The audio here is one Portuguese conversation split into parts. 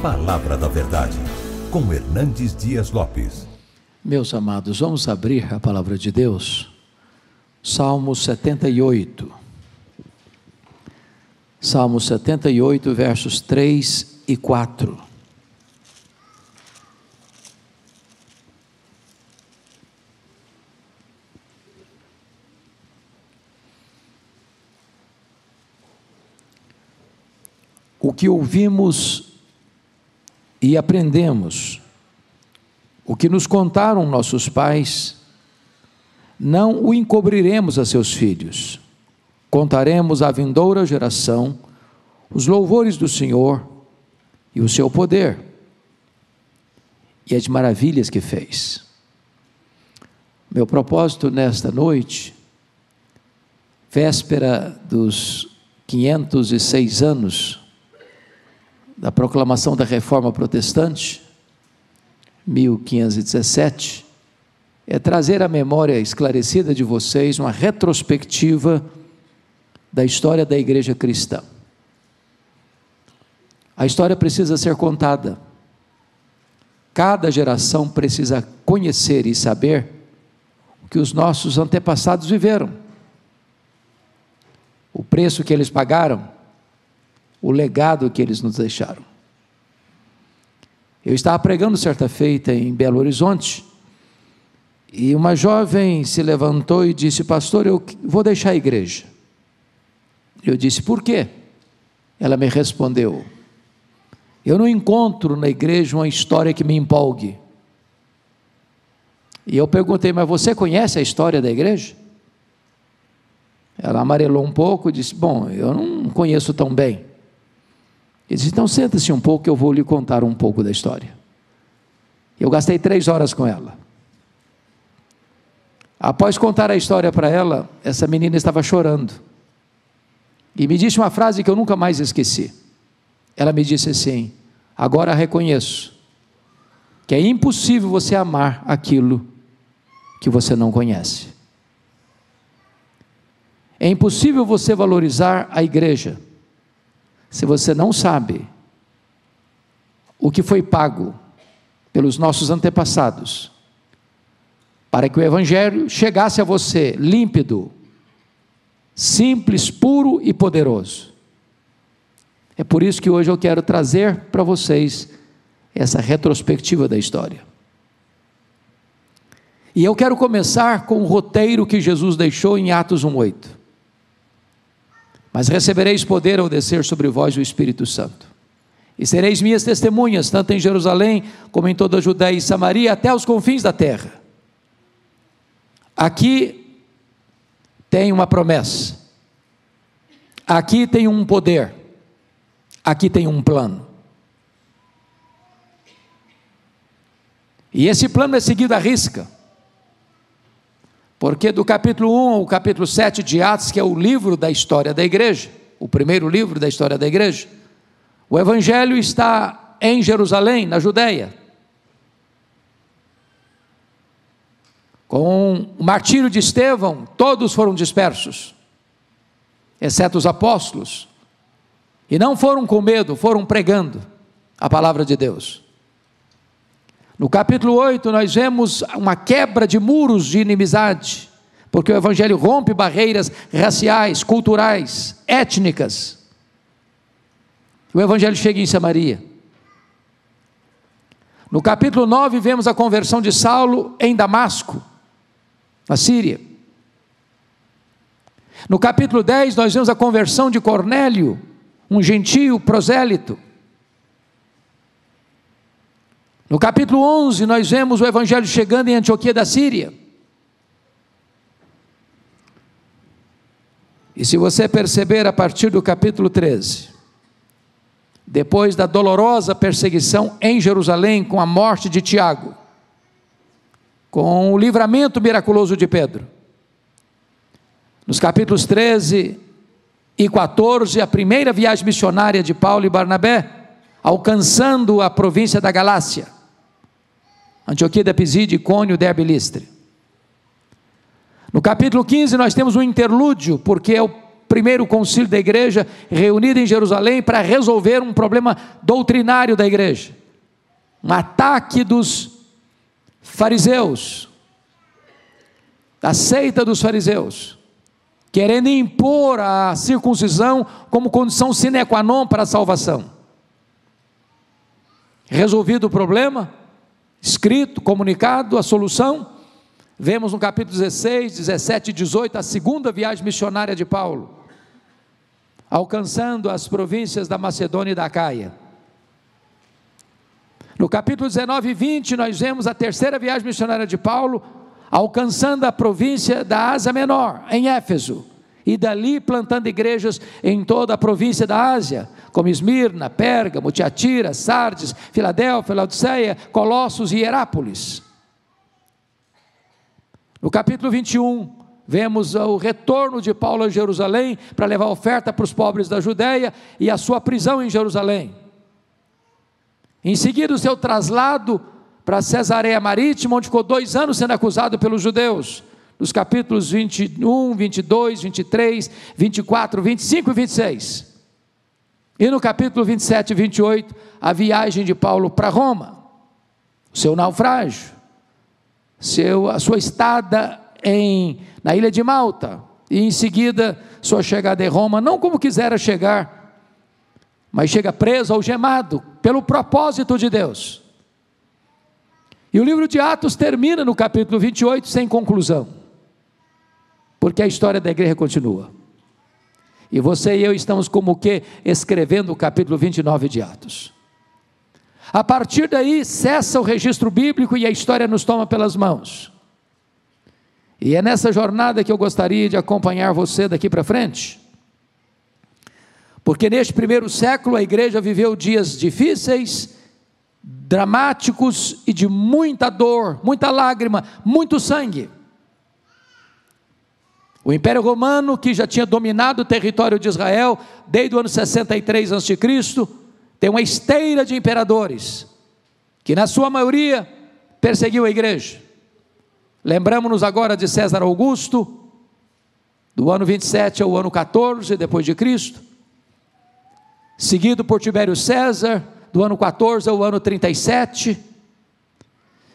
Palavra da Verdade, com Hernandes Dias Lopes. Meus amados, vamos abrir a palavra de Deus, Salmo 78. Salmo 78, versos 3 e 4. O que ouvimos e aprendemos, o que nos contaram nossos pais, não o encobriremos a seus filhos. Contaremos à vindoura geração os louvores do Senhor e o seu poder e as maravilhas que fez. Meu propósito nesta noite, véspera dos 506 anos da proclamação da Reforma Protestante, 1517, é trazer à memória esclarecida de vocês uma retrospectiva da história da igreja cristã. A história precisa ser contada. Cada geração precisa conhecer e saber o que os nossos antepassados viveram, o preço que eles pagaram, o legado que eles nos deixaram. Eu estava pregando certa feita em Belo Horizonte, e uma jovem se levantou e disse: pastor, eu vou deixar a igreja. Eu disse: por quê? Ela me respondeu: eu não encontro na igreja uma história que me empolgue. E eu perguntei: mas você conhece a história da igreja? Ela amarelou um pouco e disse: bom, eu não conheço tão bem. Ele disse: então senta-se um pouco que eu vou lhe contar um pouco da história. Eu gastei 3 horas com ela. Após contar a história para ela, essa menina estava chorando, e me disse uma frase que eu nunca mais esqueci. Ela me disse assim: agora reconheço que é impossível você amar aquilo que você não conhece. É impossível você valorizar a igreja se você não sabe o que foi pago pelos nossos antepassados, para que o Evangelho chegasse a você límpido, simples, puro e poderoso. É por isso que hoje eu quero trazer para vocês essa retrospectiva da história. E eu quero começar com o roteiro que Jesus deixou em Atos 1:8. Mas recebereis poder ao descer sobre vós o Espírito Santo, e sereis minhas testemunhas, tanto em Jerusalém, como em toda a Judeia e Samaria, até os confins da terra. Aqui tem uma promessa, aqui tem um poder, aqui tem um plano. E esse plano é seguido à risca, porque do capítulo 1 ao capítulo 7 de Atos, que é o livro da história da igreja, o primeiro livro da história da igreja, o Evangelho está em Jerusalém, na Judeia. Com o martírio de Estevão, todos foram dispersos, exceto os apóstolos, e não foram com medo, foram pregando a palavra de Deus. No capítulo 8 nós vemos uma quebra de muros de inimizade, porque o Evangelho rompe barreiras raciais, culturais, étnicas. O Evangelho chega em Samaria. No capítulo 9 vemos a conversão de Saulo em Damasco, na Síria. No capítulo 10 nós vemos a conversão de Cornélio, um gentio prosélito. No capítulo 11 nós vemos o Evangelho chegando em Antioquia da Síria. E se você perceber a partir do capítulo 13, depois da dolorosa perseguição em Jerusalém, com a morte de Tiago, com o livramento miraculoso de Pedro, nos capítulos 13 e 14, a primeira viagem missionária de Paulo e Barnabé, alcançando a província da Galácia, Antioquia da Pisídia, Icônio, Derbe e Listra. No capítulo 15 nós temos um interlúdio, porque é o primeiro concílio da igreja, reunida em Jerusalém para resolver um problema doutrinário da igreja, um ataque dos fariseus, da seita dos fariseus, querendo impor a circuncisão como condição sine qua non para a salvação. Resolvido o problema, escrito, comunicado, a solução, vemos no capítulo 16, 17 e 18, a segunda viagem missionária de Paulo, alcançando as províncias da Macedônia e da Acaia. No capítulo 19 e 20, nós vemos a terceira viagem missionária de Paulo, alcançando a província da Ásia Menor, em Éfeso, e dali plantando igrejas em toda a província da Ásia, como Esmirna, Pérgamo, Tiatira, Sardes, Filadélfia, Laodiceia, Colossos e Hierápolis. No capítulo 21, vemos o retorno de Paulo a Jerusalém, para levar oferta para os pobres da Judéia, e a sua prisão em Jerusalém. Em seguida, o seu traslado para Cesareia Marítima, onde ficou 2 anos sendo acusado pelos judeus, nos capítulos 21, 22, 23, 24, 25 e 26. E no capítulo 27 e 28, a viagem de Paulo para Roma, o seu naufrágio, a sua estada na ilha de Malta, e em seguida sua chegada em Roma, não como quisera chegar, mas chega preso, algemado, pelo propósito de Deus. E o livro de Atos termina no capítulo 28 sem conclusão, porque a história da igreja continua, e você e eu estamos como que escrevendo o capítulo 29 de Atos. A partir daí cessa o registro bíblico e a história nos toma pelas mãos, e é nessa jornada que eu gostaria de acompanhar você daqui para frente, porque neste primeiro século a igreja viveu dias difíceis, dramáticos e de muita dor, muita lágrima, muito sangue. O Império Romano, que já tinha dominado o território de Israel desde o ano 63 a.C., tem uma esteira de imperadores, que na sua maioria perseguiu a igreja. Lembramos-nos agora de César Augusto, do ano 27 ao ano 14 depois de Cristo, seguido por Tibério César, do ano 14 ao ano 37,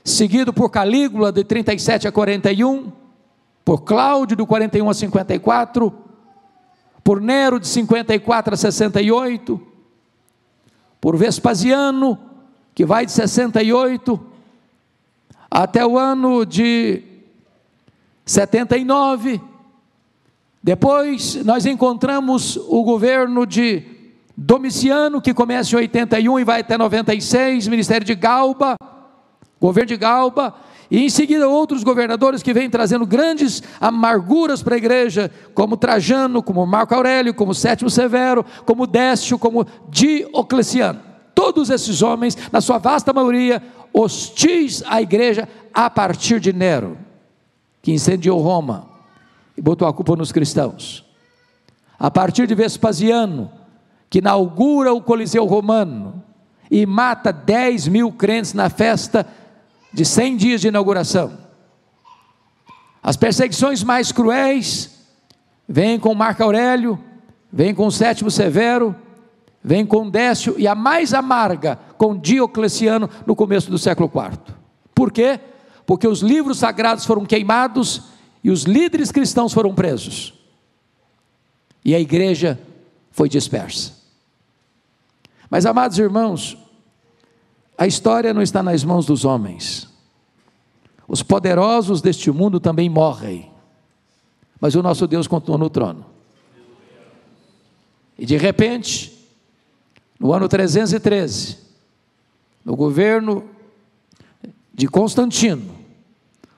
seguido por Calígula, de 37 a 41, por Cláudio, do 41 a 54, por Nero, de 54 a 68, por Vespasiano, que vai de 68 até o ano de 79, depois nós encontramos o governo de Domiciano, que começa em 81 e vai até 96, ministério de Galba, governo de Galba, e em seguida outros governadores que vêm trazendo grandes amarguras para a igreja, como Trajano, como Marco Aurélio, como Sétimo Severo, como Décio, como Diocleciano. Todos esses homens, na sua vasta maioria, hostis à igreja a partir de Nero, que incendiou Roma e botou a culpa nos cristãos. A partir de Vespasiano, que inaugura o Coliseu Romano e mata 10 mil crentes na festa de 100 dias de inauguração. As perseguições mais cruéis vêm com Marco Aurélio, vêm com Sétimo Severo, vêm com Décio, e a mais amarga com Diocleciano no começo do século IV. Por quê? Porque os livros sagrados foram queimados e os líderes cristãos foram presos, e a igreja foi dispersa. Mas, amados irmãos, a história não está nas mãos dos homens. Os poderosos deste mundo também morrem, mas o nosso Deus continua no trono. E de repente, no ano 313, no governo de Constantino,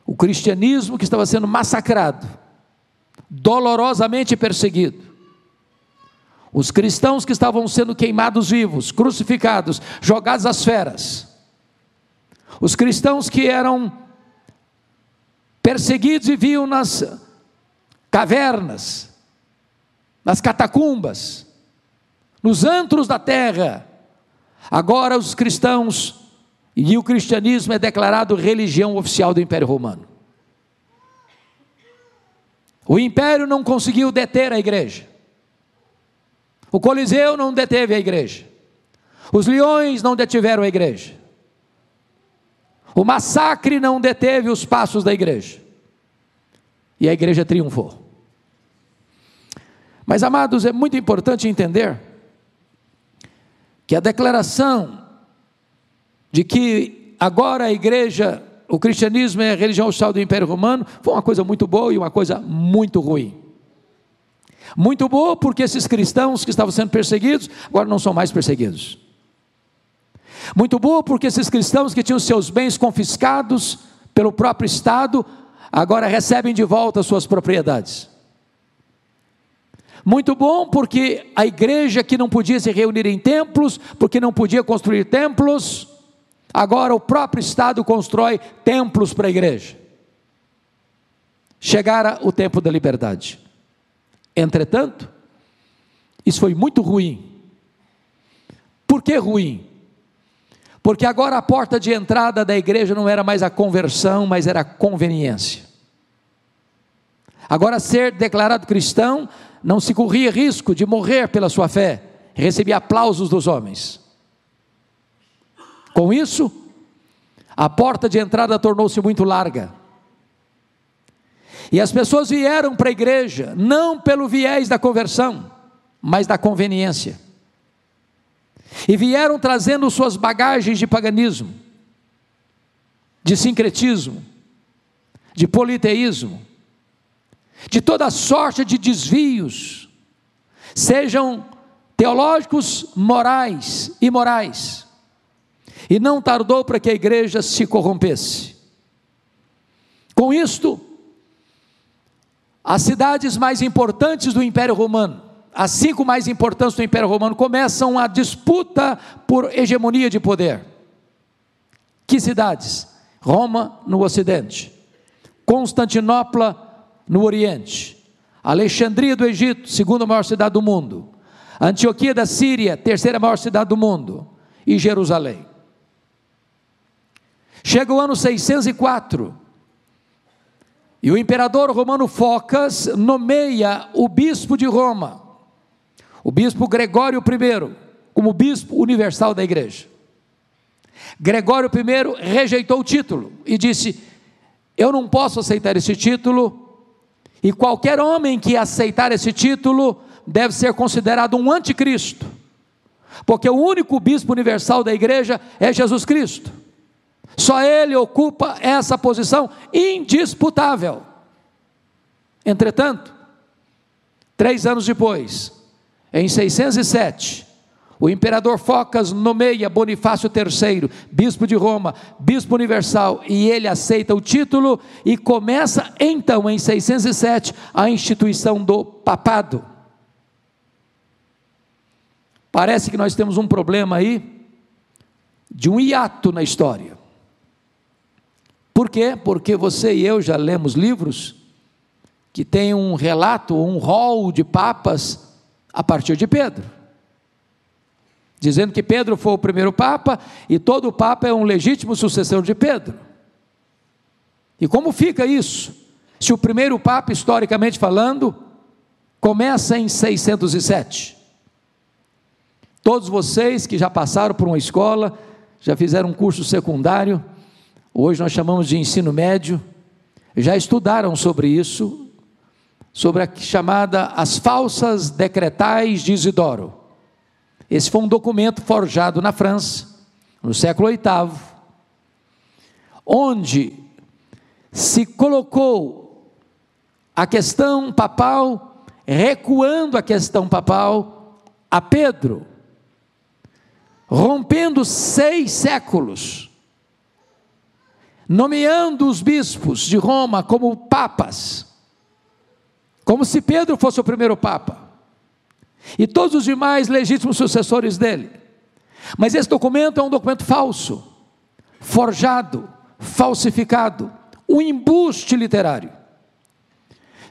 o cristianismo que estava sendo massacrado, dolorosamente perseguido, os cristãos que estavam sendo queimados vivos, crucificados, jogados às feras, os cristãos que eram perseguidos e viviam nas cavernas, nas catacumbas, nos antros da terra, agora os cristãos e o cristianismo é declarado religião oficial do Império Romano. O império não conseguiu deter a igreja, O Coliseu não deteve a igreja. Os leões não detiveram a igreja. O massacre não deteve os passos da igreja. E a igreja triunfou. Mas, amados, é muito importante entender que a declaração de que agora a igreja, o cristianismo é a religião oficial do Império Romano, foi uma coisa muito boa e uma coisa muito ruim. Muito boa porque esses cristãos que estavam sendo perseguidos, agora não são mais perseguidos. Muito boa porque esses cristãos que tinham seus bens confiscados pelo próprio Estado, agora recebem de volta as suas propriedades. Muito bom porque a igreja que não podia se reunir em templos, porque não podia construir templos, agora o próprio Estado constrói templos para a igreja. Chegara o tempo da liberdade. Entretanto, isso foi muito ruim. Por que ruim? Porque agora a porta de entrada da igreja não era mais a conversão, mas era a conveniência. Agora ser declarado cristão, não se corria risco de morrer pela sua fé, recebia aplausos dos homens. Com isso, a porta de entrada tornou-se muito larga. E as pessoas vieram para a igreja, não pelo viés da conversão, mas da conveniência. E vieram trazendo suas bagagens de paganismo, de sincretismo, de politeísmo, de toda sorte de desvios, sejam teológicos, morais e imorais. E não tardou para que a igreja se corrompesse. Com isto, as cidades mais importantes do Império Romano, as 5 mais importantes do Império Romano, começam a disputa por hegemonia de poder. Que cidades? Roma no ocidente, Constantinopla no oriente, Alexandria do Egito, 2ª maior cidade do mundo, Antioquia da Síria, 3ª maior cidade do mundo, e Jerusalém. Chega o ano 604, e o imperador romano Focas nomeia o bispo de Roma, o bispo Gregório I, como bispo universal da igreja. Gregório I rejeitou o título e disse: eu não posso aceitar esse título, e qualquer homem que aceitar esse título deve ser considerado um anticristo, porque o único bispo universal da igreja é Jesus Cristo. Só ele ocupa essa posição indisputável. Entretanto, 3 anos depois, em 607, o imperador Focas nomeia Bonifácio III, bispo de Roma, bispo universal, e ele aceita o título, e começa então, em 607, a instituição do papado. Parece que nós temos um problema aí, de um hiato na história. Por quê? Porque você e eu já lemos livros que tem um relato, um rol de papas a partir de Pedro, dizendo que Pedro foi o primeiro papa e todo papa é um legítimo sucessor de Pedro. E como fica isso? Se o primeiro papa, historicamente falando, começa em 607. Todos vocês que já passaram por uma escola, já fizeram um curso secundário, hoje nós chamamos de ensino médio, já estudaram sobre isso, sobre a chamada As Falsas Decretais de Isidoro. Esse foi um documento forjado na França, no século VIII, onde se colocou a questão papal, recuando a questão papal a Pedro, rompendo 6 séculos, nomeando os bispos de Roma como papas, como se Pedro fosse o primeiro papa, e todos os demais legítimos sucessores dele. Mas esse documento é um documento falso, forjado, falsificado, um embuste literário.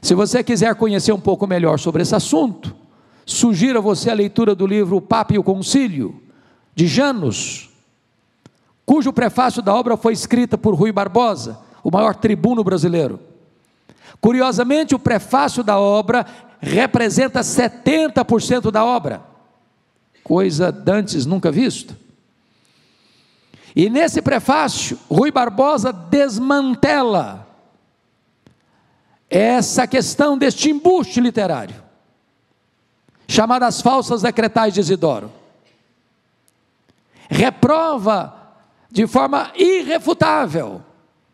Se você quiser conhecer um pouco melhor sobre esse assunto, sugiro a você a leitura do livro O Papa e o Concílio, de Janus, cujo prefácio da obra foi escrita por Rui Barbosa, o maior tribuno brasileiro. Curiosamente, o prefácio da obra representa 70% da obra, coisa dantes nunca vista. E nesse prefácio, Rui Barbosa desmantela essa questão deste embuste literário, chamado As Falsas Decretais de Isidoro. Reprova de forma irrefutável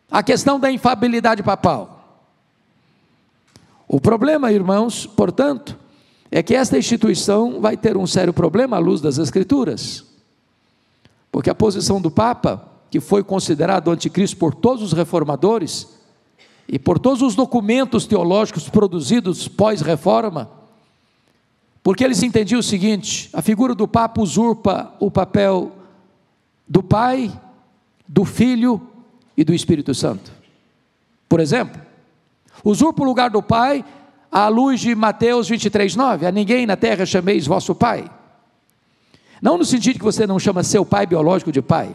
a questão da infalibilidade papal. O problema, irmãos, portanto, é que esta instituição vai ter um sério problema à luz das Escrituras, porque a posição do Papa, que foi considerado anticristo por todos os reformadores e por todos os documentos teológicos produzidos pós-reforma, porque eles entendiam o seguinte: a figura do Papa usurpa o papel do Pai, do Filho e do Espírito Santo. Por exemplo, usurpa o lugar do Pai à luz de Mateus 23:9, a ninguém na terra chameis vosso Pai. Não no sentido que você não chama seu pai biológico de pai,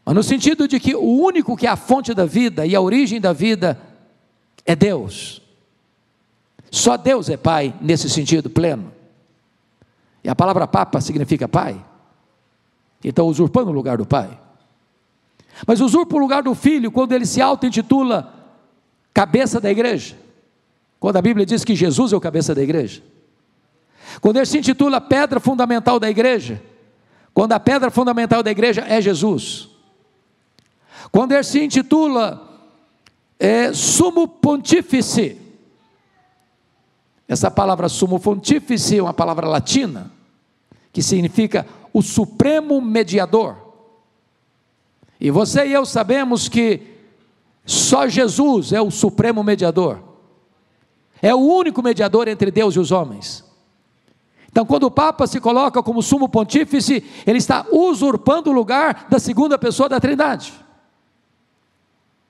mas no sentido de que o único que é a fonte da vida e a origem da vida é Deus. Só Deus é Pai nesse sentido pleno. E a palavra Papa significa Pai. Então usurpando o lugar do Pai. Mas usurpa o lugar do Filho quando ele se auto-intitula cabeça da igreja, quando a Bíblia diz que Jesus é o cabeça da igreja. Quando ele se intitula pedra fundamental da igreja, quando a pedra fundamental da igreja é Jesus. Quando ele se intitula sumo pontífice, essa palavra sumo pontífice é uma palavra latina, que significa o supremo mediador. E você e eu sabemos que só Jesus é o supremo mediador, é o único mediador entre Deus e os homens. Então, quando o Papa se coloca como sumo pontífice, ele está usurpando o lugar da segunda pessoa da Trindade.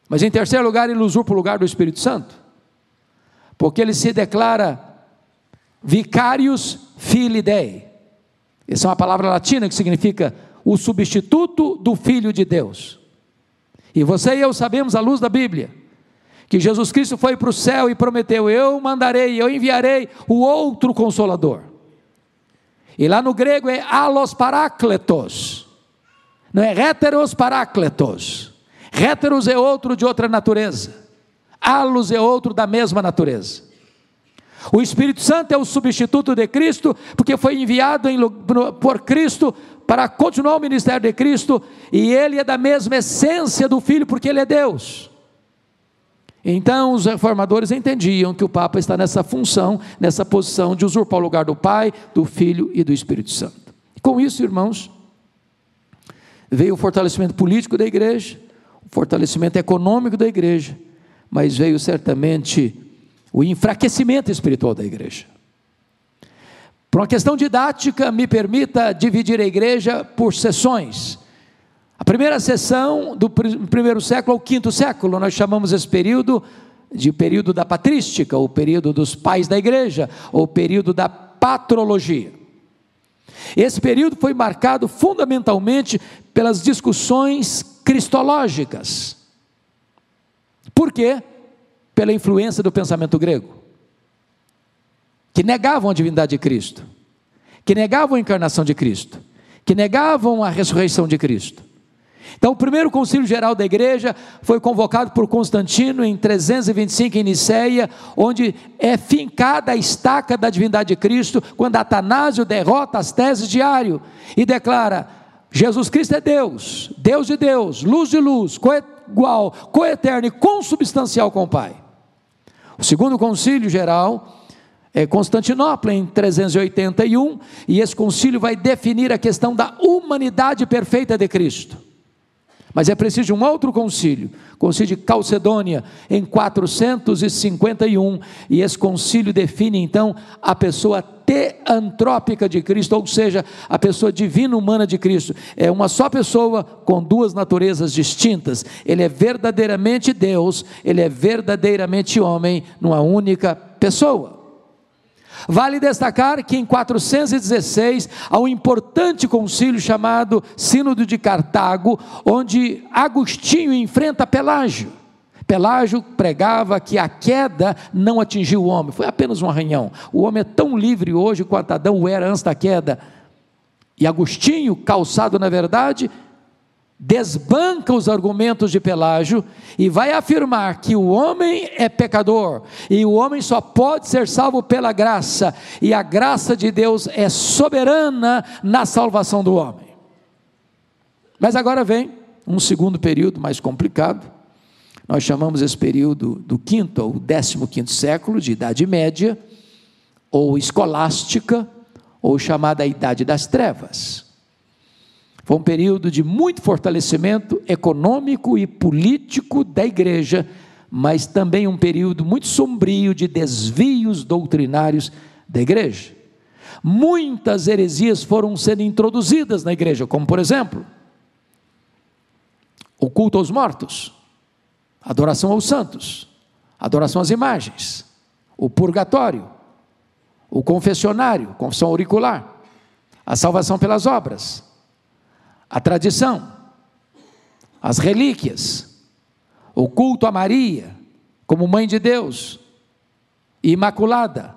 Mas em terceiro lugar, ele usurpa o lugar do Espírito Santo, porque ele se declara vicarius filii Dei. Essa é uma palavra latina que significa o substituto do Filho de Deus. E você e eu sabemos, à luz da Bíblia, que Jesus Cristo foi para o céu e prometeu: eu mandarei, eu enviarei o outro Consolador. E lá no grego é allos parácletos, não é heteros parácletos. Heteros é outro de outra natureza, allos é outro da mesma natureza. O Espírito Santo é o substituto de Cristo, porque foi enviado por Cristo para continuar o ministério de Cristo, e ele é da mesma essência do Filho, porque ele é Deus. Então os reformadores entendiam que o Papa está nessa função, nessa posição de usurpar o lugar do Pai, do Filho e do Espírito Santo. Com isso, irmãos, veio o fortalecimento político da igreja, o fortalecimento econômico da igreja, mas veio certamente o enfraquecimento espiritual da igreja. Por uma questão didática, me permita dividir a igreja por seções. A primeira seção, do primeiro século ao quinto século, nós chamamos esse período de período da patrística, ou período dos pais da igreja, ou período da patrologia. Esse período foi marcado fundamentalmente pelas discussões cristológicas. Por quê? Pela influência do pensamento grego, que negavam a divindade de Cristo, que negavam a encarnação de Cristo, que negavam a ressurreição de Cristo. Então o primeiro concílio geral da igreja foi convocado por Constantino em 325 em Niceia, onde é fincada a estaca da divindade de Cristo, quando Atanásio derrota as teses de Ário e declara: Jesus Cristo é Deus, Deus de Deus, luz de luz, coigual, coeterno e consubstancial com o Pai. O segundo concílio geral é Constantinopla em 381, e esse concílio vai definir a questão da humanidade perfeita de Cristo. Mas é preciso de um outro concílio, concílio de Calcedônia, em 451, e esse concílio define então a pessoa teantrópica de Cristo, ou seja, a pessoa divina humana de Cristo. É uma só pessoa com duas naturezas distintas. Ele é verdadeiramente Deus, ele é verdadeiramente homem, numa única pessoa. Vale destacar que em 416 há um importante concílio chamado Sínodo de Cartago, onde Agostinho enfrenta Pelágio. Pelágio pregava que a queda não atingiu o homem, foi apenas um arranhão. O homem é tão livre hoje quanto Adão o era antes da queda. E Agostinho, calçado na verdade, desbanca os argumentos de Pelágio e vai afirmar que o homem é pecador e o homem só pode ser salvo pela graça, e a graça de Deus é soberana na salvação do homem. Mas agora vem um segundo período mais complicado. Nós chamamos esse período do 5º ou 15º século de Idade Média, ou escolástica, ou chamada Idade das Trevas. Foi um período de muito fortalecimento econômico e político da igreja, mas também um período muito sombrio de desvios doutrinários da igreja. Muitas heresias foram sendo introduzidas na igreja, como por exemplo, o culto aos mortos, adoração aos santos, adoração às imagens, o purgatório, o confessionário, confissão auricular, a salvação pelas obras, a tradição, as relíquias, o culto a Maria como mãe de Deus, imaculada,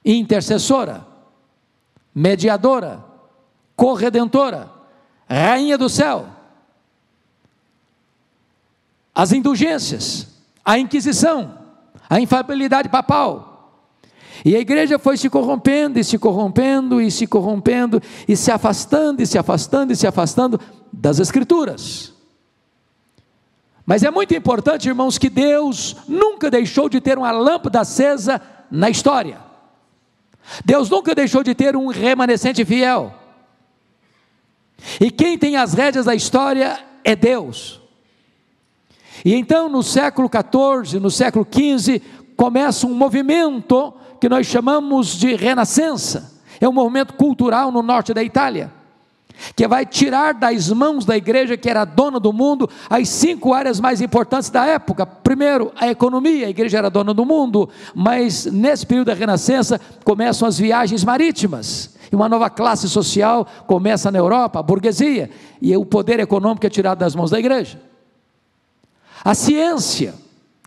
intercessora, mediadora, corredentora, rainha do céu, as indulgências, a Inquisição, a infalibilidade papal. E a igreja foi se corrompendo, e se corrompendo, e se corrompendo, e se afastando, e se afastando, e se afastando das Escrituras. Mas é muito importante, irmãos, que Deus nunca deixou de ter uma lâmpada acesa na história. Deus nunca deixou de ter um remanescente fiel. E quem tem as rédeas da história é Deus. E então no século XIV, no século XV, começa um movimento que nós chamamos de Renascença. É um movimento cultural no norte da Itália, que vai tirar das mãos da igreja, que era a dona do mundo, as 5 áreas mais importantes da época. Primeiro, a economia. A igreja era dona do mundo, mas nesse período da Renascença começam as viagens marítimas, e uma nova classe social começa na Europa, a burguesia, e o poder econômico é tirado das mãos da igreja. A ciência,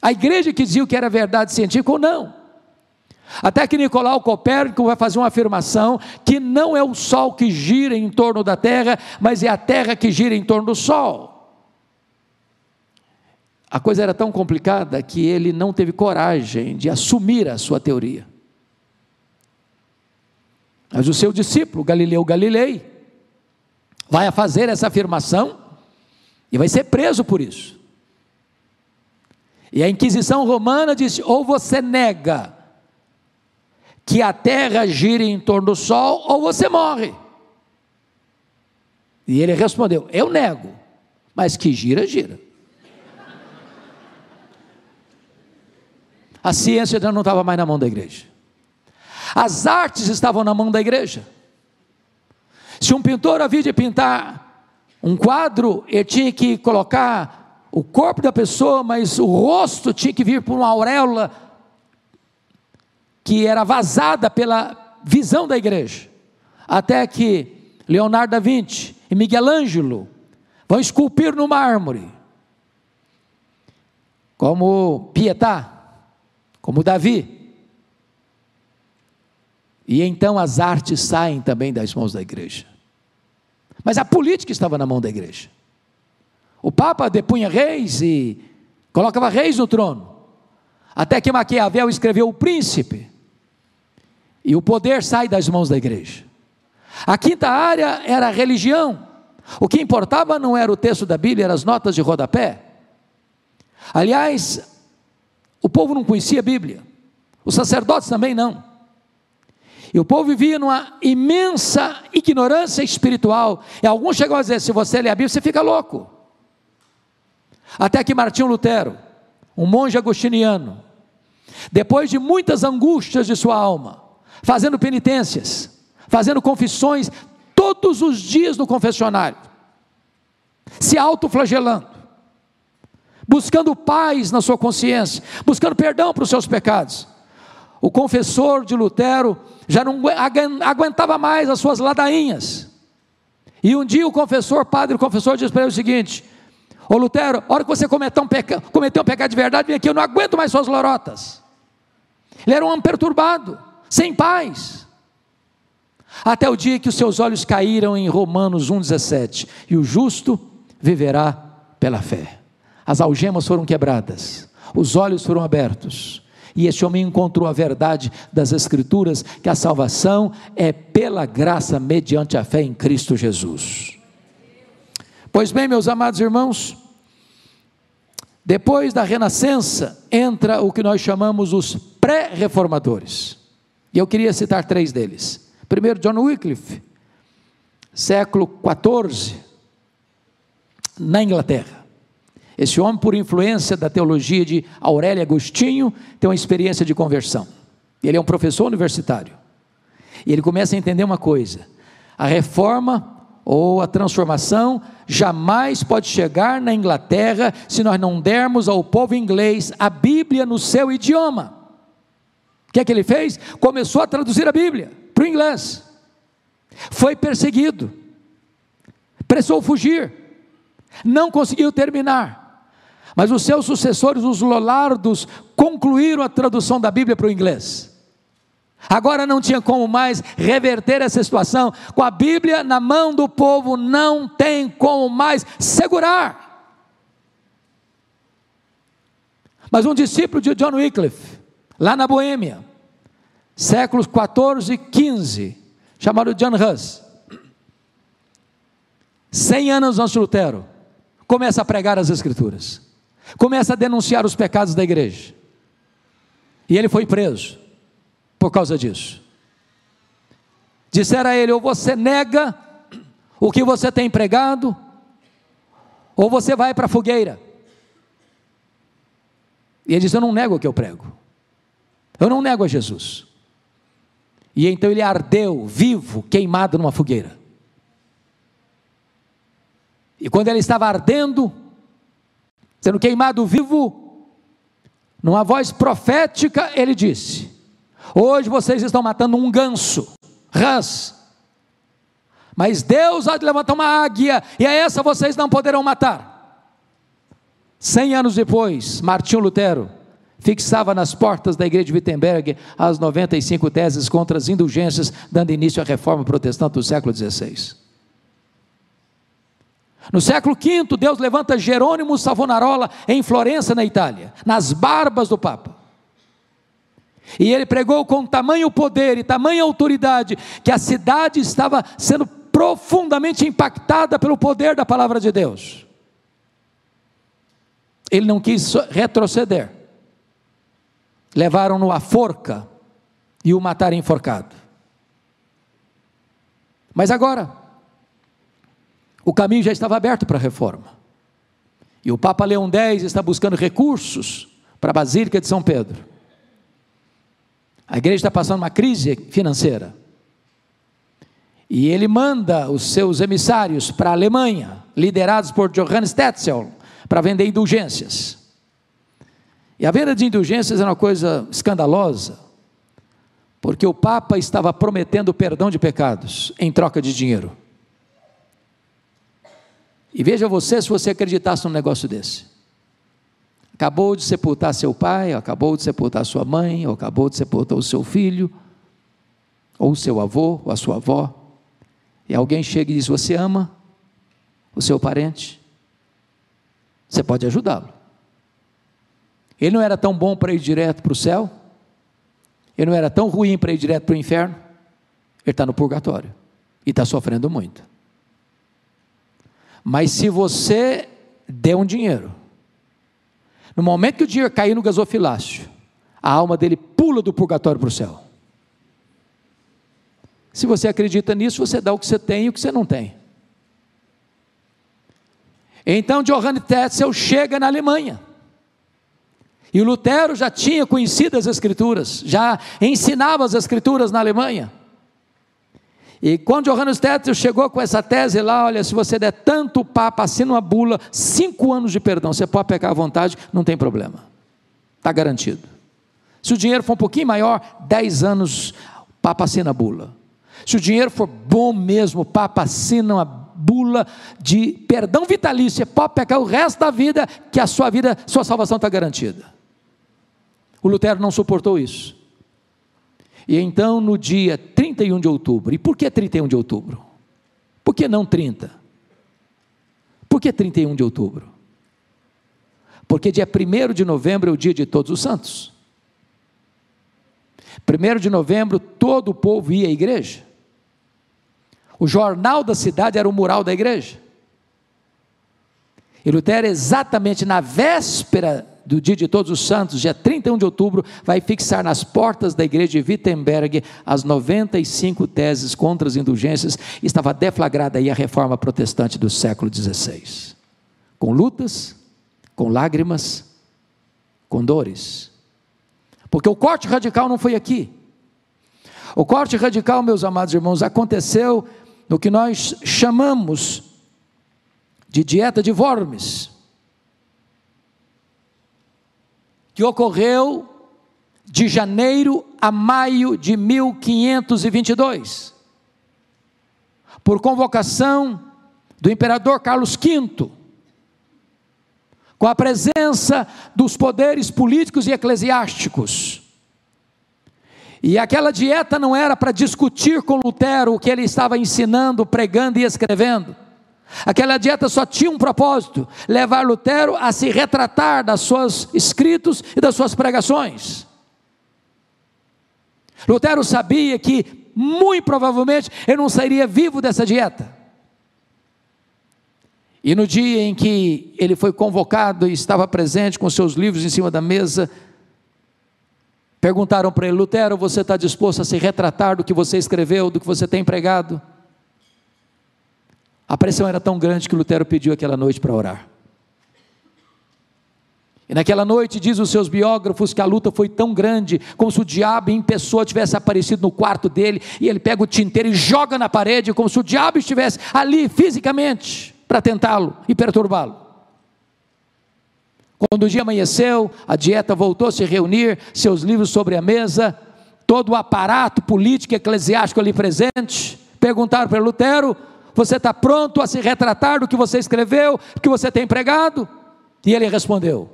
a igreja que dizia o que era verdade científica ou não, até que Nicolau Copérnico vai fazer uma afirmação que não é o Sol que gira em torno da Terra, mas é a Terra que gira em torno do Sol. A coisa era tão complicada que ele não teve coragem de assumir a sua teoria. Mas o seu discípulo, Galileu Galilei, vai fazer essa afirmação e vai ser preso por isso. E a Inquisição Romana disse: ou você nega que a terra gira em torno do sol, ou você morre. E ele respondeu: eu nego, mas que gira, gira. A ciência já não estava mais na mão da igreja. As artes estavam na mão da igreja. Se um pintor havia de pintar um quadro, ele tinha que colocar o corpo da pessoa, mas o rosto tinha que vir por uma auréola que era vazada pela visão da igreja, até que Leonardo da Vinci e Miguel Ângelo vão esculpir no mármore, como Pietà, como Davi, e então as artes saem também das mãos da igreja. Mas a política estava na mão da igreja. O Papa depunha reis e colocava reis no trono, até que Maquiavel escreveu O Príncipe, e o poder sai das mãos da igreja. A quinta área era a religião. O que importava não era o texto da Bíblia, eram as notas de rodapé. Aliás, o povo não conhecia a Bíblia, os sacerdotes também não, e o povo vivia numa imensa ignorância espiritual, e alguns chegam a dizer: se você lê a Bíblia, você fica louco. Até que Martinho Lutero, um monge agostiniano, depois de muitas angústias de sua alma, fazendo penitências, fazendo confissões, todos os dias no confessionário, se autoflagelando, buscando paz na sua consciência, buscando perdão para os seus pecados. O confessor de Lutero já não aguentava mais as suas ladainhas, e um dia o padre confessor disse para ele o seguinte: Ô Lutero, a hora que você cometeu um pecado de verdade, vem aqui, eu não aguento mais suas lorotas. Ele era um homem perturbado, sem paz. Até o dia que os seus olhos caíram em Romanos 1,17, e o justo viverá pela fé. As algemas foram quebradas, os olhos foram abertos, e esse homem encontrou a verdade das Escrituras, que a salvação é pela graça mediante a fé em Cristo Jesus. Pois bem, meus amados irmãos, depois da renascença, entra o que nós chamamos os pré-reformadores, e eu queria citar 3 deles. Primeiro, John Wycliffe, século XIV, na Inglaterra. Esse homem, por influência da teologia de Aurélio Agostinho, tem uma experiência de conversão. Ele é um professor universitário, e ele começa a entender uma coisa: a reforma ou a transformação jamais pode chegar na Inglaterra se nós não dermos ao povo inglês a Bíblia no seu idioma. O que é que ele fez? Começou a traduzir a Bíblia para o inglês. Foi perseguido, precisou fugir, não conseguiu terminar, mas os seus sucessores, os Lollardos, concluíram a tradução da Bíblia para o inglês. Agora não tinha como mais reverter essa situação. Com a Bíblia na mão do povo, não tem como mais segurar. Mas um discípulo de John Wycliffe, lá na Boêmia, séculos 14 e 15, chamado John Huss, 100 anos antes de Lutero, começa a pregar as Escrituras, começa a denunciar os pecados da igreja, e ele foi preso por causa disso. Disseram a ele: ou você nega o que você tem pregado, ou você vai para a fogueira. E ele disse: eu não nego o que eu prego, eu não nego a Jesus. E então ele ardeu vivo, queimado numa fogueira. E quando ele estava ardendo, sendo queimado vivo, numa voz profética, ele disse: hoje vocês estão matando um ganso, rãs, mas Deus há de levantar uma águia, e a essa vocês não poderão matar. 100 anos depois, Martinho Lutero fixava nas portas da igreja de Wittenberg as 95 teses contra as indulgências, dando início à reforma protestante do século XVI. No século V, Deus levanta Jerônimo Savonarola em Florença, na Itália, nas barbas do Papa. E ele pregou com tamanho poder e tamanha autoridade, que a cidade estava sendo profundamente impactada pelo poder da palavra de Deus. Ele não quis retroceder. Levaram-no à forca e o mataram enforcado. Mas agora, o caminho já estava aberto para a reforma. E o Papa Leão X está buscando recursos para a Basílica de São Pedro. A igreja está passando uma crise financeira. E ele manda os seus emissários para a Alemanha, liderados por Johannes Tetzel, para vender indulgências. E a venda de indulgências é uma coisa escandalosa, porque o Papa estava prometendo perdão de pecados em troca de dinheiro. E veja você, se você acreditasse num negócio desse. Acabou de sepultar seu pai, acabou de sepultar sua mãe, ou acabou de sepultar o seu filho, ou o seu avô, ou a sua avó, e alguém chega e diz: você ama o seu parente? Você pode ajudá-lo. Ele não era tão bom para ir direto para o céu, ele não era tão ruim para ir direto para o inferno, ele está no purgatório, e está sofrendo muito. Mas se você der um dinheiro, no momento que o dinheiro cair no gasofilácio, a alma dele pula do purgatório para o céu. Se você acredita nisso, você dá o que você tem e o que você não tem. Então Johannes Tetzel chega na Alemanha, e o Lutero já tinha conhecido as Escrituras, já ensinava as Escrituras na Alemanha. E quando Johannes Tetzel chegou com essa tese lá: olha, se você der tanto, o Papa assina uma bula, 5 anos de perdão, você pode pecar à vontade, não tem problema, está garantido. Se o dinheiro for um pouquinho maior, 10 anos, o Papa assina a bula. Se o dinheiro for bom mesmo, o Papa assina uma bula de perdão vitalício, você pode pecar o resto da vida, que a sua vida, sua salvação está garantida. O Lutero não suportou isso. E então no dia 31 de outubro, e por que 31 de outubro? Por que não 30? Por que 31 de outubro? Porque dia 1º de novembro é o dia de Todos os Santos. 1º de novembro todo o povo ia à igreja. O jornal da cidade era o mural da igreja. E Lutero, exatamente na véspera do dia de Todos os Santos, dia 31 de outubro, vai fixar nas portas da igreja de Wittenberg as 95 teses contra as indulgências. Estava deflagrada aí a reforma protestante do século XVI, com lutas, com lágrimas, com dores, porque o corte radical não foi aqui. O corte radical, meus amados irmãos, aconteceu no que nós chamamos de dieta de Worms, que ocorreu de janeiro a maio de 1522, por convocação do imperador Carlos V, com a presença dos poderes políticos e eclesiásticos. E aquela dieta não era para discutir com Lutero o que ele estava ensinando, pregando e escrevendo. Aquela dieta só tinha um propósito: levar Lutero a se retratar das seus escritos e das suas pregações. Lutero sabia que, muito provavelmente, ele não sairia vivo dessa dieta. E no dia em que ele foi convocado e estava presente com seus livros em cima da mesa, perguntaram para ele: Lutero, você está disposto a se retratar do que você escreveu, do que você tem pregado? A pressão era tão grande que Lutero pediu aquela noite para orar. E naquela noite, diz os seus biógrafos, que a luta foi tão grande, como se o diabo em pessoa tivesse aparecido no quarto dele, e ele pega o tinteiro e joga na parede, como se o diabo estivesse ali fisicamente, para tentá-lo e perturbá-lo. Quando o dia amanheceu, a dieta voltou a se reunir, seus livros sobre a mesa, todo o aparato político e eclesiástico ali presente, perguntaram para Lutero: você está pronto a se retratar do que você escreveu, do que você tem pregado? E ele respondeu: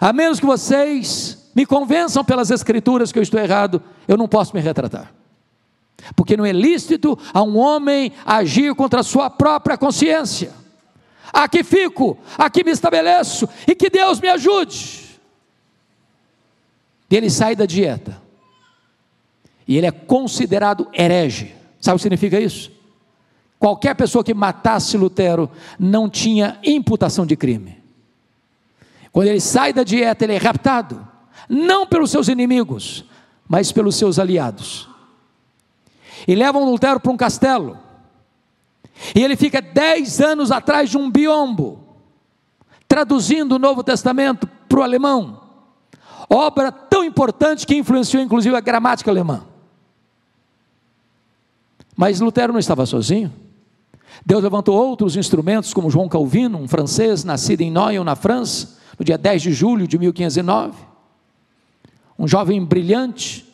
a menos que vocês me convençam pelas escrituras que eu estou errado, eu não posso me retratar, porque não é lícito a um homem agir contra a sua própria consciência. Aqui fico, aqui me estabeleço, e que Deus me ajude. E ele sai da dieta, e ele é considerado herege. Sabe o que significa isso? Qualquer pessoa que matasse Lutero não tinha imputação de crime. Quando ele sai da dieta, ele é raptado, não pelos seus inimigos, mas pelos seus aliados, e levam Lutero para um castelo, e ele fica 10 anos atrás de um biombo, traduzindo o Novo Testamento para o alemão, obra tão importante que influenciou inclusive a gramática alemã. Mas Lutero não estava sozinho. Deus levantou outros instrumentos, como João Calvino, um francês, nascido em Noyon, na França, no dia 10 de julho de 1509, um jovem brilhante,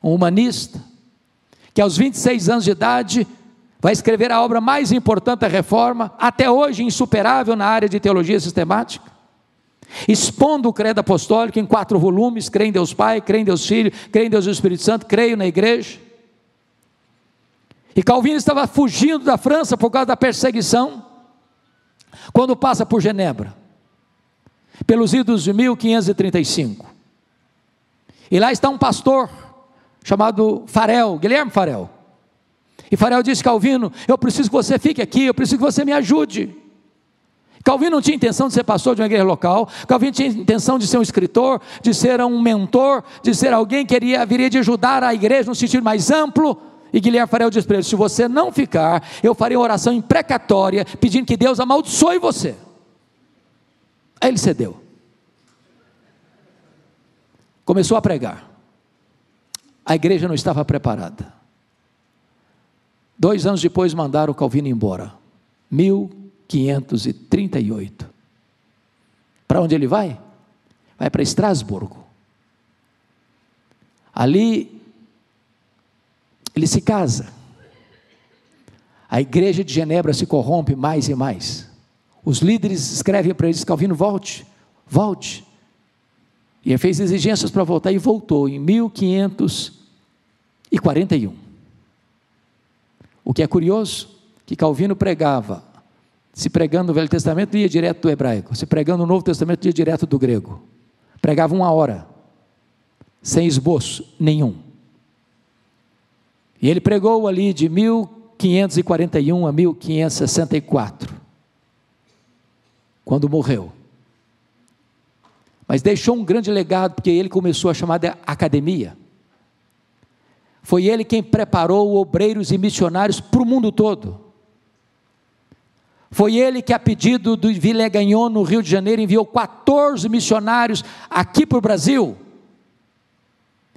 um humanista, que aos 26 anos de idade, vai escrever a obra mais importante da Reforma, até hoje insuperável na área de teologia sistemática, expondo o credo apostólico em 4 volumes, creio em Deus Pai, creio em Deus Filho, creio em Deus Espírito Santo, creio na igreja. E Calvino estava fugindo da França por causa da perseguição, quando passa por Genebra, pelos idos de 1535, e lá está um pastor, chamado Farel, Guilherme Farel, e Farel disse: Calvino, eu preciso que você fique aqui, eu preciso que você me ajude. Calvino não tinha intenção de ser pastor de uma igreja local, Calvino tinha intenção de ser um escritor, de ser um mentor, de ser alguém que viria de ajudar a igreja no sentido mais amplo. E Guilherme Farel disse para ele: se você não ficar, eu farei uma oração imprecatória, pedindo que Deus amaldiçoe você. Aí ele cedeu, começou a pregar. A igreja não estava preparada. 2 anos depois mandaram o Calvino embora, 1538. Para onde ele vai? Vai para Estrasburgo. Ali ele se casa. a igreja de Genebra se corrompe mais e mais. Os líderes escrevem para eles: Calvino, volte, volte. E ele fez exigências para voltar e voltou em 1541. O que é curioso, que Calvino pregava, se pregando no Velho Testamento, ia direto do hebraico, se pregando no Novo Testamento, ia direto do grego. Pregava 1 hora, sem esboço nenhum. E ele pregou ali de 1541 a 1564, quando morreu. Mas deixou um grande legado, porque ele começou a chamada academia. Foi ele quem preparou obreiros e missionários para o mundo todo. Foi ele que, a pedido do Villegagnon, no Rio de Janeiro, enviou 14 missionários aqui para o Brasil.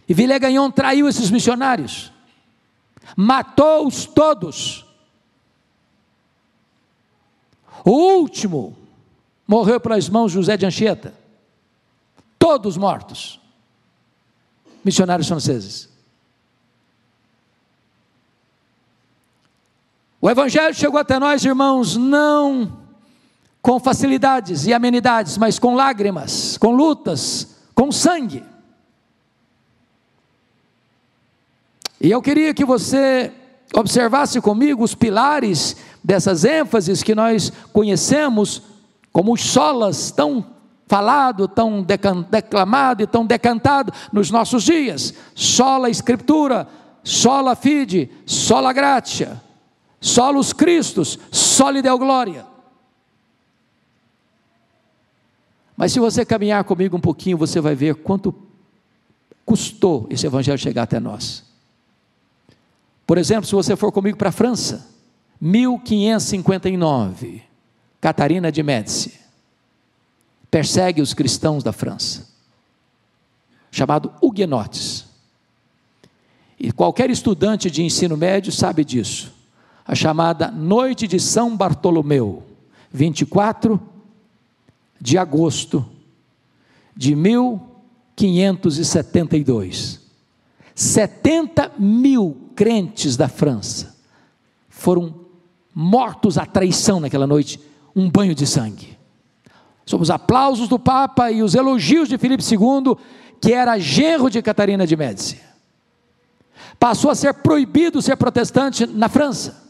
E Villegagnon traiu esses missionários, matou-os todos. O último morreu pelas mãos de José de Anchieta. Todos mortos, missionários franceses. O Evangelho chegou até nós, irmãos, não com facilidades e amenidades, mas com lágrimas, com lutas, com sangue. E eu queria que você observasse comigo os pilares dessas ênfases que nós conhecemos como os solas tão falado, tão declamado e tão decantado nos nossos dias: sola Escritura, sola fide, sola gratia, solus Christus, soli Deo gloria. Mas se você caminhar comigo um pouquinho, você vai ver quanto custou esse evangelho chegar até nós. Por exemplo, se você for comigo para a França, 1559, Catarina de Médici persegue os cristãos da França, chamado huguenotes. E qualquer estudante de ensino médio sabe disso. A chamada Noite de São Bartolomeu, 24 de agosto de 1572. 70 mil crentes da França foram mortos à traição naquela noite, um banho de sangue. Sob os aplausos do Papa e os elogios de Filipe II, que era genro de Catarina de Médici. Passou a ser proibido ser protestante na França.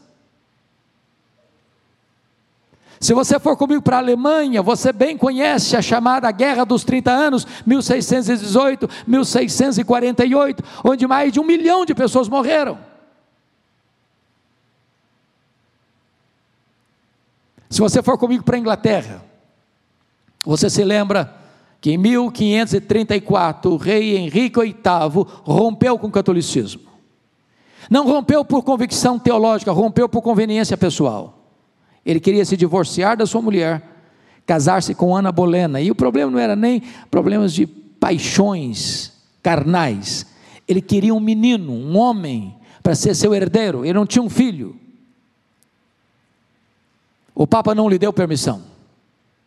Se você for comigo para a Alemanha, você bem conhece a chamada Guerra dos 30 Anos, 1618, 1648, onde mais de 1 milhão de pessoas morreram. Se você for comigo para a Inglaterra, você se lembra que em 1534 o rei Henrique VIII rompeu com o catolicismo. Não rompeu por convicção teológica, rompeu por conveniência pessoal. Ele queria se divorciar da sua mulher, casar-se com Ana Bolena, e o problema não era nem problemas de paixões carnais. Ele queria um menino, um homem, para ser seu herdeiro. Ele não tinha um filho. O Papa não lhe deu permissão.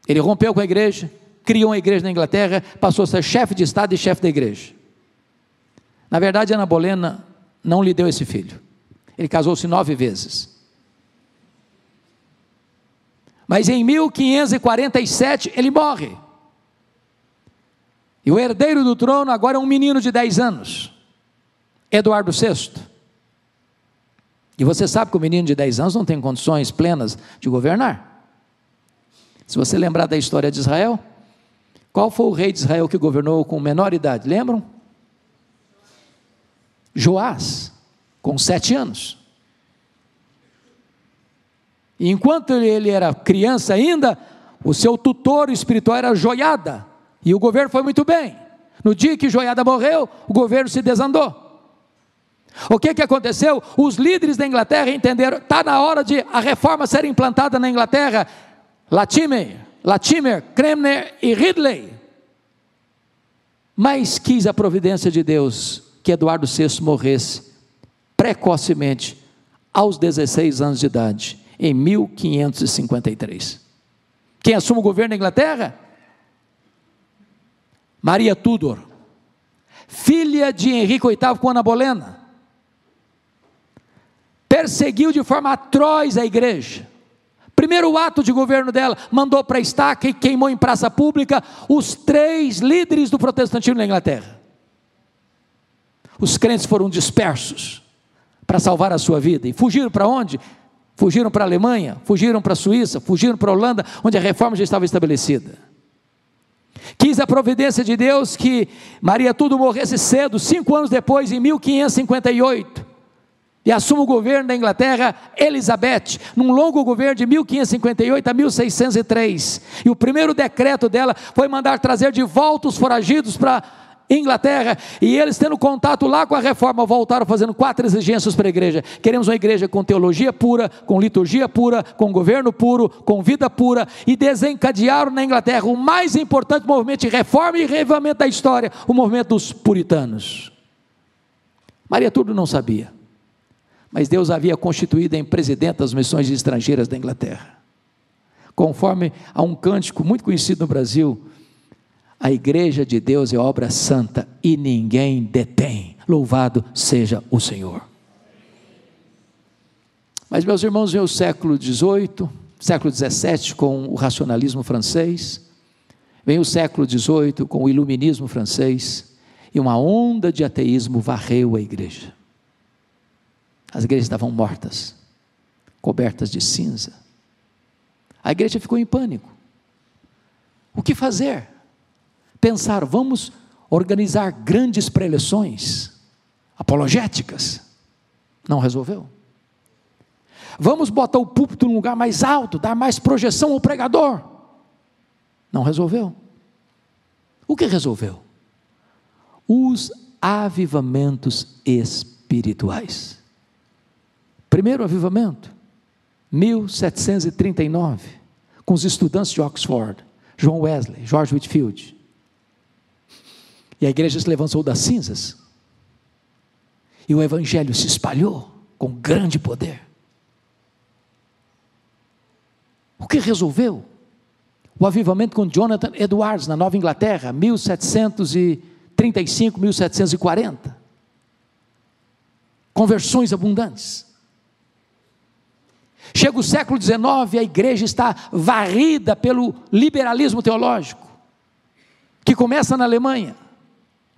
Ele rompeu com a igreja, criou uma igreja na Inglaterra, passou a ser chefe de Estado e chefe da igreja. Na verdade, Ana Bolena não lhe deu esse filho. Ele casou-se 9 vezes. Mas em 1547 ele morre. E o herdeiro do trono agora é um menino de 10 anos, Eduardo VI. E você sabe que o menino de 10 anos não tem condições plenas de governar. Se você lembrar da história de Israel, qual foi o rei de Israel que governou com menor idade? Lembram? Joás, com 7 anos. E enquanto ele era criança ainda, o seu tutor espiritual era Joiada, e o governo foi muito bem. No dia que Joiada morreu, o governo se desandou. O que aconteceu? Os líderes da Inglaterra entenderam, está na hora de a reforma ser implantada na Inglaterra. Latimer, Cranmer e Ridley. Mas quis a providência de Deus que Eduardo VI morresse precocemente, aos 16 anos de idade, em 1553. Quem assume o governo da Inglaterra? Maria Tudor, filha de Henrique VIII com Ana Bolena. perseguiu de forma atroz a igreja. Primeiro ato de governo dela, mandou para a estaca e queimou em praça pública os 3 líderes do protestantismo na Inglaterra. Os crentes foram dispersos para salvar a sua vida. E fugiram para onde? Fugiram para a Alemanha, fugiram para a Suíça, fugiram para a Holanda, onde a reforma já estava estabelecida. Quis a providência de Deus que Maria Tudor morresse cedo, 5 anos depois, em 1558. E assume o governo da Inglaterra Elizabeth, num longo governo de 1558 a 1603. E o primeiro decreto dela foi mandar trazer de volta os foragidos para Inglaterra, e eles, tendo contato lá com a reforma, voltaram fazendo 4 exigências para a igreja. Queremos uma igreja com teologia pura, com liturgia pura, com governo puro, com vida pura, e desencadearam na Inglaterra o mais importante movimento de reforma e reavivamento da história, o movimento dos puritanos. Maria Tudor não sabia, mas Deus havia constituído em presidente das missões estrangeiras da Inglaterra. Conforme a um cântico muito conhecido no Brasil: a igreja de Deus é obra santa e ninguém detém, louvado seja o Senhor. Mas, meus irmãos, vem o século XVIII, século XVII com o racionalismo francês, vem o século XVIII com o iluminismo francês, e uma onda de ateísmo varreu a igreja. As igrejas estavam mortas, cobertas de cinza. A igreja ficou em pânico. O que fazer? Pensar, vamos organizar grandes preleções apologéticas. Não resolveu. Vamos botar o púlpito num lugar mais alto, dar mais projeção ao pregador. Não resolveu. O que resolveu? Os avivamentos espirituais. Primeiro avivamento, 1739, com os estudantes de Oxford, John Wesley, George Whitefield. E a igreja se levantou das cinzas, e o evangelho se espalhou com grande poder. O que resolveu? O avivamento com Jonathan Edwards, na Nova Inglaterra, 1735, 1740. Conversões abundantes. Chega o século XIX, a igreja está varrida pelo liberalismo teológico, que começa na Alemanha,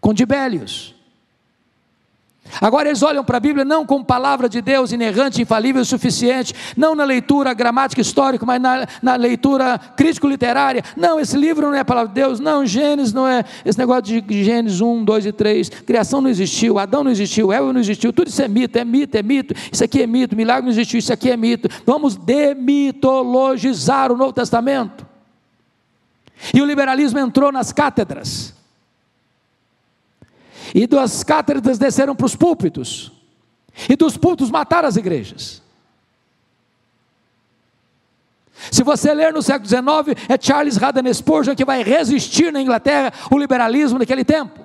com Dibélios. Agora eles olham para a Bíblia não como palavra de Deus inerrante, infalível e suficiente, não na leitura gramática histórica, mas na leitura crítico-literária. Não, esse livro não é a palavra de Deus. Não, Gênesis não é, esse negócio de Gênesis 1, 2 e 3, criação não existiu, Adão não existiu, Eva não existiu, tudo isso é mito, isso aqui é mito, milagre não existiu, isso aqui é mito. Vamos demitologizar o Novo Testamento. E o liberalismo entrou nas cátedras, e das cátedras desceram para os púlpitos, e dos púlpitos mataram as igrejas. Se você ler no século XIX, é Charles Haddon Spurgeon que vai resistir na Inglaterra o liberalismo naquele tempo.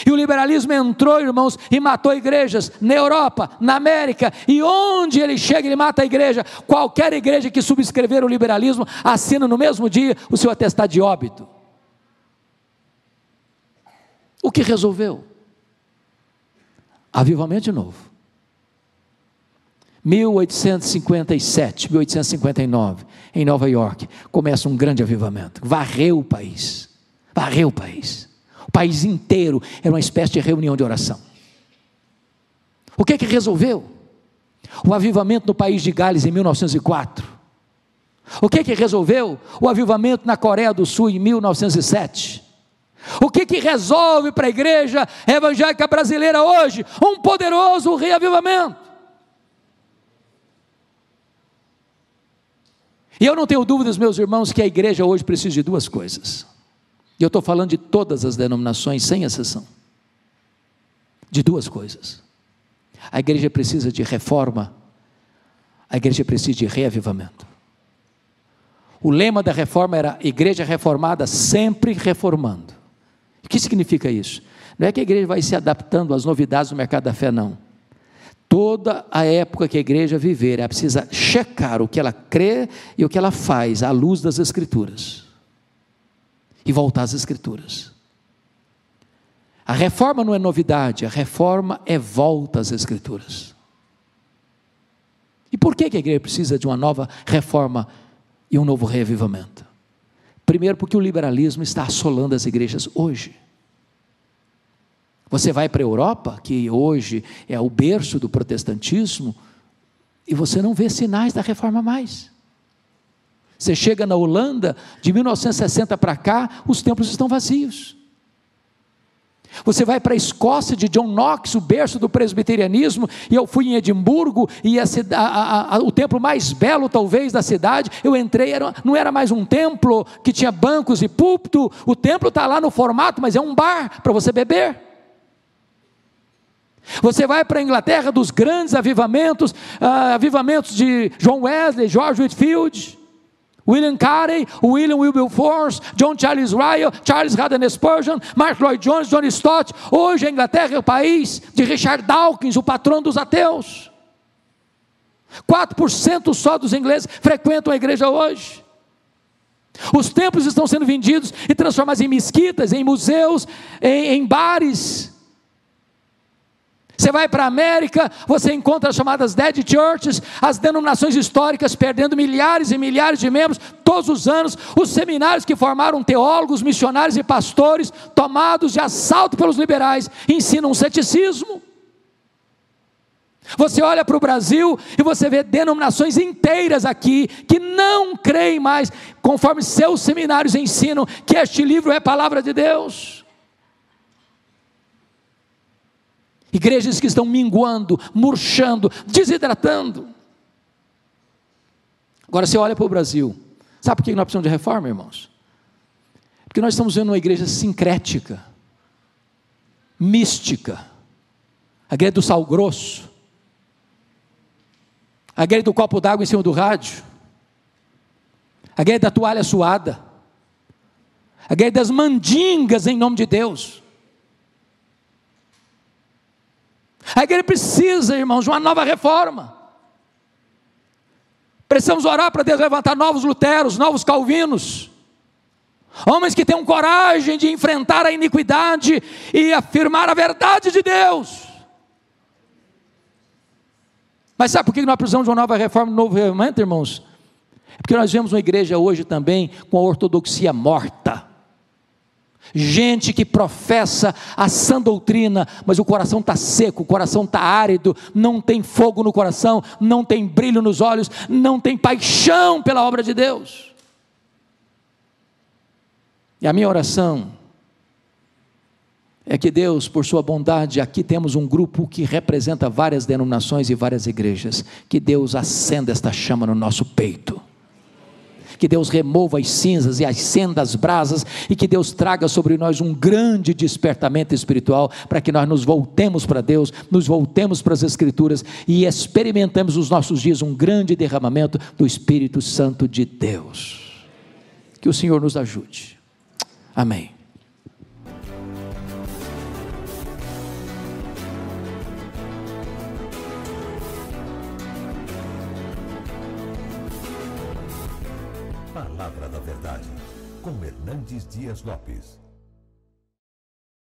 E o liberalismo entrou, irmãos, e matou igrejas na Europa, na América, e onde ele chega ele mata a igreja. Qualquer igreja que subscrever o liberalismo assina no mesmo dia o seu atestado de óbito. O que resolveu? Avivamento de novo. 1857, 1859, em Nova York, começa um grande avivamento, varreu o país, o país inteiro era uma espécie de reunião de oração. O que resolveu? O avivamento no país de Gales em 1904, o que resolveu? O avivamento na Coreia do Sul em 1907, o que resolve para a igreja evangélica brasileira hoje? Um poderoso reavivamento. E eu não tenho dúvidas, meus irmãos, que a igreja hoje precisa de duas coisas. E eu estou falando de todas as denominações, sem exceção. De duas coisas. A igreja precisa de reforma, a igreja precisa de reavivamento. O lema da reforma era igreja reformada sempre reformando. O que significa isso? Não é que a igreja vai se adaptando às novidades do mercado da fé, não. Toda a época que a igreja viver, ela precisa checar o que ela crê e o que ela faz à luz das Escrituras. E voltar às Escrituras. A reforma não é novidade, a reforma é volta às Escrituras. E por que a igreja precisa de uma nova reforma e um novo reavivamento? Primeiro, porque o liberalismo está assolando as igrejas hoje. Você vai para a Europa, que hoje é o berço do protestantismo, e você não vê sinais da reforma mais. Você chega na Holanda, de 1960 para cá, os templos estão vazios. Você vai para a Escócia, de John Knox, o berço do presbiterianismo, e eu fui em Edimburgo, e o templo mais belo talvez da cidade, eu entrei, não era mais um templo que tinha bancos e púlpito, o templo está lá no formato, mas é um bar para você beber. Você vai para a Inglaterra, dos grandes avivamentos, avivamentos de John Wesley, George Whitefield, William Carey, William Wilberforce, John Charles Ryle, Charles Haddon Spurgeon, Mark Lloyd Jones, John Stott. Hoje a Inglaterra é o país de Richard Dawkins, o patrono dos ateus. 4% só dos ingleses frequentam a igreja hoje. Os templos estão sendo vendidos e transformados em mesquitas, em museus, em bares. Você vai para a América, você encontra as chamadas dead churches, as denominações históricas perdendo milhares e milhares de membros todos os anos, os seminários que formaram teólogos, missionários e pastores, tomados de assalto pelos liberais, ensinam um ceticismo. Você olha para o Brasil e você vê denominações inteiras aqui, que não creem mais, conforme seus seminários ensinam, que este livro é a palavra de Deus. Igrejas que estão minguando, murchando, desidratando. Agora você olha para o Brasil, sabe por que nós precisamos de reforma, irmãos? Porque nós estamos vendo uma igreja sincrética, mística, a igreja do sal grosso, a igreja do copo d'água em cima do rádio, a igreja da toalha suada, a igreja das mandingas em nome de Deus. A igreja precisa, irmãos, de uma nova reforma. Precisamos orar para Deus levantar novos Luteros, novos Calvinos, homens que tenham coragem de enfrentar a iniquidade e afirmar a verdade de Deus. Mas sabe por que nós precisamos de uma nova reforma, um novo reavivamento, irmãos? É porque nós vemos uma igreja hoje também com a ortodoxia morta. Gente que professa a sã doutrina, mas o coração está seco, o coração está árido, não tem fogo no coração, não tem brilho nos olhos, não tem paixão pela obra de Deus. E a minha oração é que Deus, por sua bondade, aqui temos um grupo que representa várias denominações e várias igrejas, que Deus acenda esta chama no nosso peito, que Deus remova as cinzas e acenda as brasas, e que Deus traga sobre nós um grande despertamento espiritual, para que nós nos voltemos para Deus, nos voltemos para as Escrituras, e experimentemos nos nossos dias um grande derramamento do Espírito Santo de Deus. Que o Senhor nos ajude. Amém. Palavra da Verdade, com Hernandes Dias Lopes.